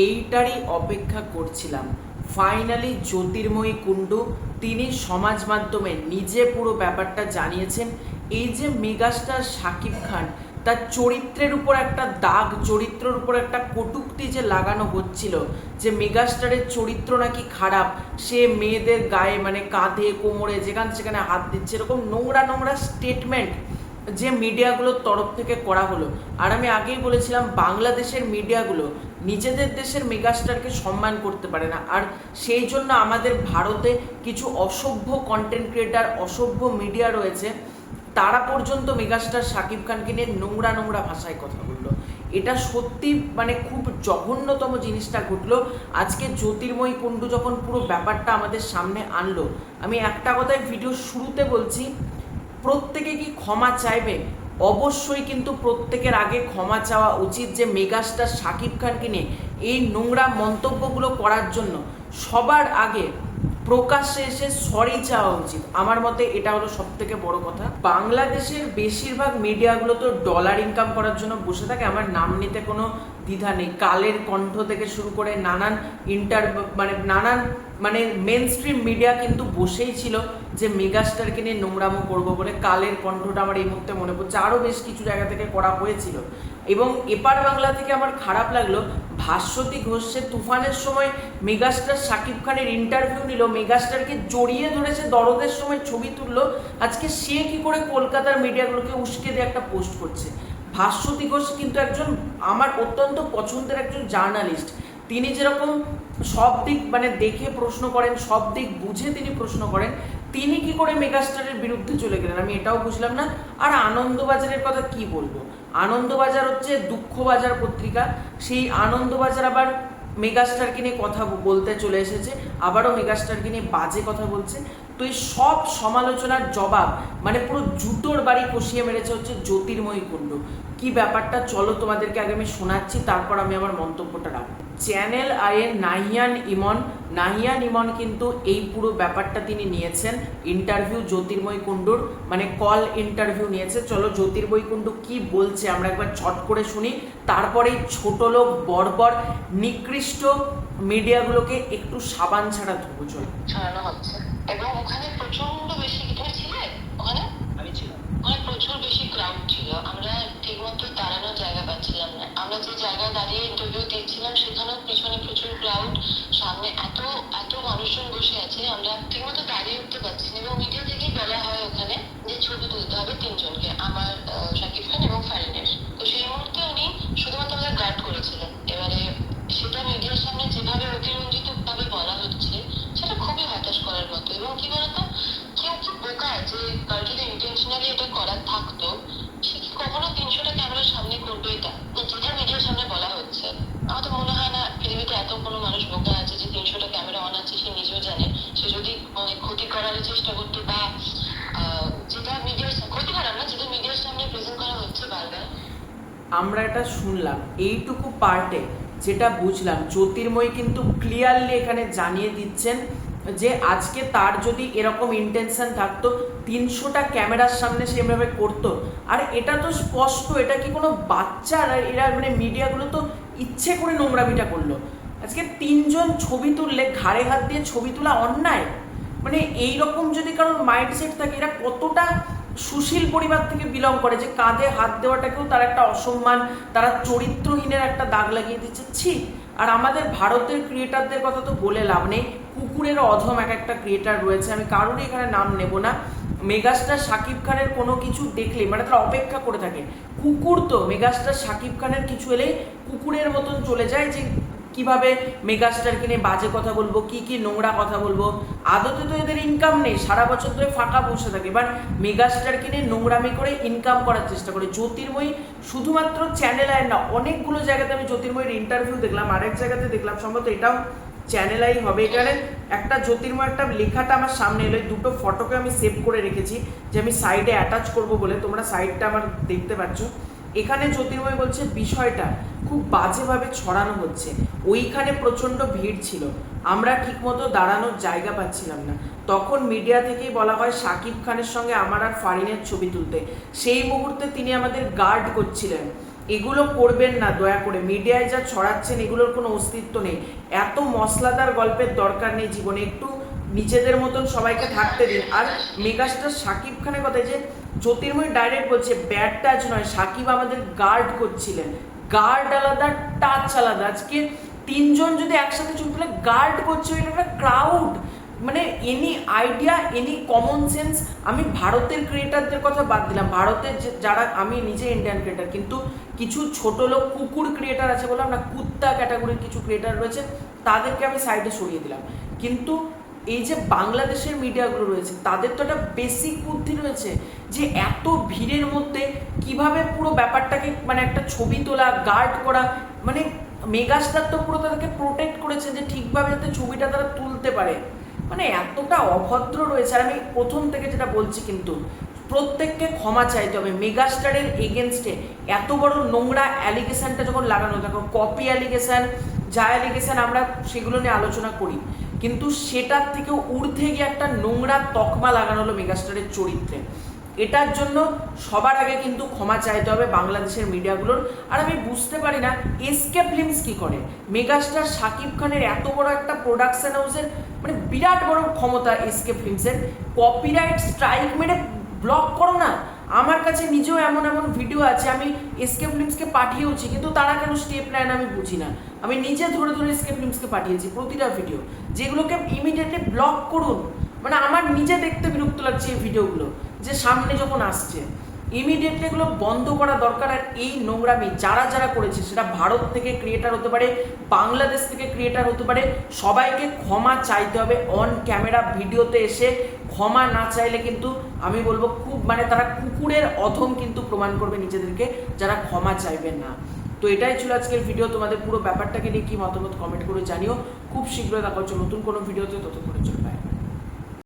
এইটারই অপেক্ষা করছিলাম। ফাইনালি জ্যোতির্ময়ী কুণ্ডু তিনি সমাজ মাধ্যমে নিজে পুরো ব্যাপারটা জানিয়েছেন। এই যে মেগাস্টার শাকিব খান, তার চরিত্রের উপর একটা দাগ, চরিত্রের উপর একটা কটূক্তি যে লাগানো হচ্ছিল, যে মেগাস্টারের চরিত্র নাকি খারাপ, সে মেয়েদের গায়ে মানে কাঁধে কোমরে যেখানে সেখানে হাত দিচ্ছে, এরকম নোংরা নোংরা স্টেটমেন্ট যে মিডিয়াগুলোর তরফ থেকে করা হলো। আর আমি আগেই বলেছিলাম বাংলাদেশের মিডিয়াগুলো নিজেদের দেশের মেগাস্টারকে সম্মান করতে পারে না, আর সেই জন্য আমাদের ভারতে কিছু অসভ্য কন্টেন্ট ক্রিয়েটার, অসভ্য মিডিয়া রয়েছে, তারা পর্যন্ত মেগাস্টার শাকিব খানকে নিয়ে নোংরা নোংরা ভাষায় কথা বললো। এটা সত্যি মানে খুব জঘন্যতম জিনিসটা ঘটলো আজকে। জ্যোতির্ময়ী কুণ্ডু যখন পুরো ব্যাপারটা আমাদের সামনে আনলো, আমি একটা কথাই ভিডিও শুরুতে বলছি, প্রত্যেকে কি ক্ষমা চাইবে? অবশ্যই, কিন্তু প্রত্যেকের আগে ক্ষমা চাওয়া উচিত যে মেগাস্টার শাকিব খানকে নিয়ে এই নোংরা মন্তব্যগুলো করার জন্য সবার আগে প্রকাশ্যে এসে সরি চাওয়া উচিত। আমার মতে এটা হলো সব থেকে বড় কথা। বাংলাদেশের বেশিরভাগ মিডিয়াগুলো তো ডলার ইনকাম করার জন্য বসে থাকে, আমার নাম নিতে কোনো দ্বিধা নেই। কালের কণ্ঠ থেকে শুরু করে নানান নানান মেন স্ট্রিম মিডিয়া কিন্তু বসেই ছিল যে মেগাস্টারকে নিয়ে নোংরামো করবো বলে। কালের কণ্ঠটা আমার এই মুহূর্তে মনে পড়ছে, আরও বেশ কিছু জায়গা থেকে করা হয়েছিল। এবং এপার বাংলা থেকে আমার খারাপ লাগলো, ভাস্বতী ঘোষ সে তুফানের সময় মেগাস্টার শাকিব খানের ইন্টারভিউ নিল, মেগাস্টারকে জড়িয়ে ধরেছে, দরদের সময় ছবি তুললো, আজকে সে কি করে কলকাতার মিডিয়াগুলোকে উস্কে দিয়ে একটা পোস্ট করছে। ভাস্বতী ঘোষ কিন্তু একজন আমার অত্যন্ত পছন্দের একজন জার্নালিস্ট। তিনি যেরকম সব দিক দেখে প্রশ্ন করেন, সব দিক বুঝে তিনি প্রশ্ন করেন, তিনি কি করে মেগাস্টারের বিরুদ্ধে চলে গেলেন আমি এটাও বুঝলাম না। আর আনন্দবাজারের কথা কি বলবো, আনন্দবাজার হচ্ছে দুঃখবাজার পত্রিকা, সেই আনন্দবাজার আবার মেগাস্টারকে নিয়ে কথা বলতে চলে এসেছে, আবারও মেগাস্টারকে নিয়ে বাজে কথা বলছে। তো এই সব সমালোচনার জবাব পুরো জুতোর বাড়ি কষিয়ে মেরেছে হচ্ছে জ্যোতির্ময়ী কুণ্ডু। কি ব্যাপারটা চলো তোমাদেরকে আগে আমি শোনাচ্ছি, তারপর আমি আমার মন্তব্যটা রাখবো। চ্যানেল আইয়ের নাহিয়ান ইমন কিন্তু এই পুরো ব্যাপারটা তিনি নিয়েছেন, ইন্টারভিউ জ্যোতির্ময়ী কুণ্ডুর কল ইন্টারভিউ নিয়েছে। চলো জ্যোতির্ময়ী কুণ্ডু কি বলছে আমরা একবার ছট করে শুনি, তারপরেই ছোট লোক বর্বর নিকৃষ্ট মিডিয়াগুলোকে একটু সাবান ছাড়া ধুবো। চলো ছড়ানো হচ্ছে এবং ওখানে প্রচন্ড বেশি, তুমি ছিলে ওখানে? আমি ছিলাম। ওখানে প্রচুর বেশি ক্রাউড ছিল, আমরা ঠিকমতো দাঁড়ানোর জায়গা পাচ্ছিলাম না। আমরা যে জায়গায় দাঁড়িয়ে ইন্টারভিউ দিচ্ছিলাম সেখানেও পিছনে প্রচুর ক্রাউড, সামনে এত এত মানুষজন বসে আছে, আমরা ঠিকমতো দাঁড়িয়ে উঠতে পারছি না। এবং মিডিয়া থেকেই বলা হয় ওখানে যে ছবি তুলতে হবে তিনজনকে, আমার, শাকিব খান এবং ফারিনের। তো সেই মুহূর্তে উনি শুধুমাত্র আমাদের গার্ড করেছিলেন। এবারে সেটা মিডিয়ার সামনে যেভাবে অতিরঞ্জিত ভাবে বলা হচ্ছে সেটা খুবই হতাশ করার মতো। এবং কি বলতো, কেউ কি বোকা যে কার যদি ইন্টেনশনালি এটা করার থাকতো সে কি কখনো 300টা ক্যামেরার সামনে করবে? এটা যেটা মিডিয়ার সামনে বলা হচ্ছে, আমার তো মনে হয় না পৃথিবীতে এত কোনো মানুষ বোকা আছে যে 300টা ক্যামেরা অন আছে সে নিজেও জানে। সে যদি ক্ষতি করার চেষ্টা করতো বা যেটা মিডিয়ার ক্ষতি করার না, যেটা মিডিয়ার সামনে প্রেজেন্ট করা হচ্ছে বারবার। আমরা এটা শুনলাম, এইটুকু পার্টে যেটা বুঝলাম, জ্যোতির্ময়ী কিন্তু ক্লিয়ারলি এখানে জানিয়ে দিচ্ছেন যে আজকে তার যদি এরকম ইন্টেনশন থাকতো 300টা ক্যামেরার সামনে সে এভাবে করতো। আর এটা তো স্পষ্ট, এটা কি কোনো বাচ্চা? এরা মিডিয়াগুলো তো ইচ্ছে করে নোংরামিটা করলো। আজকে 3জন ছবি তুললে ঘাড়ে হাত দিয়ে ছবি তোলা অন্যায়? এইরকম যদি কারোর মাইন্ডসেট থাকে, এরা কতটা সুশীল পরিবার থেকে বিলং করে যে কাঁধে হাত দেওয়াটাকেও তার একটা অসম্মান, তারা চরিত্রহীনের একটা দাগ লাগিয়ে দিচ্ছে। ছি! আর আমাদের ভারতের ক্রিয়েটারদের কথা তো বলে লাভ নেই, কুকুরের অধম এক একটা ক্রিয়েটার রয়েছে, আমি কারোরই এখানে নাম নেব না। মেগাস্টার শাকিব খানের কোনো কিছু দেখলেই তারা অপেক্ষা করে থাকে। কুকুর তো মেগাস্টার শাকিব খানের কিছু এলেই কুকুরের মতন চলে যায় যে কিভাবে মেগাস্টারকে নিয়ে বাজে কথা বলবো, কি নোংরা কথা বলবো। আদতে তো এদের ইনকাম নেই, সারা বছর ধরে ফাঁকা বসে থাকে, এবার মেগাস্টারকে নিয়ে নোংরামি করে ইনকাম করার চেষ্টা করে। জ্যোতির্ময়ী শুধুমাত্র চ্যানেল আয় না, অনেকগুলো জায়গাতে আমি জ্যোতির্ময়ীর ইন্টারভিউ দেখলাম, আরেক জায়গাতে দেখলাম, সম্ভবত এটাও চ্যানেল আই হবে। এখানে একটা জ্যোতির্ময় একটা লেখাটা আমার সামনে এলো, দুটো ফটোকে আমি সেভ করে রেখেছি যে আমি সাইডে অ্যাটাচ করব বলে, তোমরা সাইডটা আমার দেখতে পাচ্ছ। এখানে জ্যোতির্ময় বলছে বিষয়টা খুব বাজেভাবে ছড়ানো হচ্ছে, ওইখানে প্রচণ্ড ভিড় ছিল, আমরা ঠিকমতো দাঁড়ানোর জায়গা পাচ্ছিলাম না। তখন মিডিয়া থেকেই বলা হয় শাকিব খানের সঙ্গে আমার আর ফারিনের ছবি তুলতে, সেই মুহূর্তে তিনি আমাদের গার্ড করছিলেন। এগুলো করবেন না দয়া করে। মিডিয়ায় যা ছড়াচ্ছেন এগুলোর কোনো অস্তিত্ব নেই। এত মশলাদার গল্পের দরকার নেই জীবনে, একটু নিজেদের মতন সবাইকে থাকতে দিন। আর মেগাস্টার শাকিব খানের কথা যে জ্যোতির্ময় ডাইরেক্ট বলছে ব্যাড টাচ নয়, শাকিব আমাদের গার্ড করছিলেন। গার্ড আলাদা, টাচ আলাদা। আজকে তিনজন যদি একসাথে চুপ করে গার্ড করছে, এটা একটা ক্রাউড, মানে any idea, any common sense. আমি ভারতের ক্রিয়েটারদের কথা বাদ দিলাম, ভারতের যারা, আমি নিজে ইন্ডিয়ান ক্রিয়েটার, কিন্তু কিছু ছোট লোক কুকুর ক্রিয়েটার আছে, বললাম না, কুত্তা ক্যাটাগরির কিছু ক্রিয়েটার রয়েছে, তাদেরকে আমি সাইডে সরিয়ে দিলাম। কিন্তু এই যে বাংলাদেশের মিডিয়াগুলো রয়েছে তাদের তো একটা বেসিক বুদ্ধি রয়েছে যে এত ভিড়ের মধ্যে কিভাবে পুরো ব্যাপারটাকে মানে একটা ছবি তোলা, গার্ড করা, মানে মেগাস্টার তো পুরো তাদেরকে প্রোটেক্ট করেছে যে ঠিকভাবে যাতে ছবিটা তারা তুলতে পারে। মানে এতটা অভদ্র রয়েছে। আর আমি প্রথম থেকে যেটা বলছি, কিন্তু প্রত্যেককে ক্ষমা চাইতে হবে। মেগাস্টারের এগেনস্টে এত বড় নোংরা অ্যালিগেশনটা যখন লাগানো, দেখো কপি অ্যালিগেশন, যা অ্যালিগেশন আমরা সেগুলো নিয়ে আলোচনা করি, কিন্তু সেটার থেকেও ঊর্ধ্বে গিয়ে একটা নোংরা তকমা লাগানো হলো মেগাস্টারের চরিত্রে। এটার জন্য সবার আগে কিন্তু ক্ষমা চাইতে হবে বাংলাদেশের মিডিয়াগুলোর। আর আমি বুঝতে পারি না এসকে ফিল্মস কি করে। মেগাস্টার শাকিব খানের এত বড় একটা প্রোডাকশন হাউসের মানে বিরাট বড় ক্ষমতা এসকে ফিল্মসের, কপিরাইট স্ট্রাইক মেরে ব্লক করো না। আমার কাছে নিজেও এমন এমন ভিডিও আছে, আমি এসকে ফিল্মসকে পাঠিয়েওছি, কিন্তু তারা কেন স্টেপ নেয় না আমি বুঝি না। আমি নিজে ধরে ধরে এসকে ফিল্মসকে পাঠিয়েছি প্রতিটা ভিডিও, যেগুলোকে ইমিডিয়েটলি ব্লক করুন। মানে আমার নিজে দেখতে বিরক্ত লাগছে এই ভিডিওগুলো, যে সামনে যখন আসছে ইমিডিয়েটলি এগুলো বন্ধ করা দরকার। আর এই নোংরামি যারা যারা করেছে, সেটা ভারত থেকে ক্রিয়েটার হতে পারে, বাংলাদেশ থেকে ক্রিয়েটার হতে পারে, সবাইকে ক্ষমা চাইতে হবে। অন ক্যামেরা ভিডিওতে এসে ক্ষমা না চাইলে কিন্তু আমি বলবো খুব মানে তারা কুকুরের অধম কিন্তু প্রমাণ করবে নিজেদেরকে, যারা ক্ষমা চাইবেন না। তো এটাই ছিল আজকের ভিডিও। তোমাদের পুরো ব্যাপারটাকে নিয়ে কি মতামত কমেন্ট করে জানিও। খুব শীঘ্রই দেখা হচ্ছে নতুন কোনো ভিডিওতে, ততক্ষণের জন্য বাই।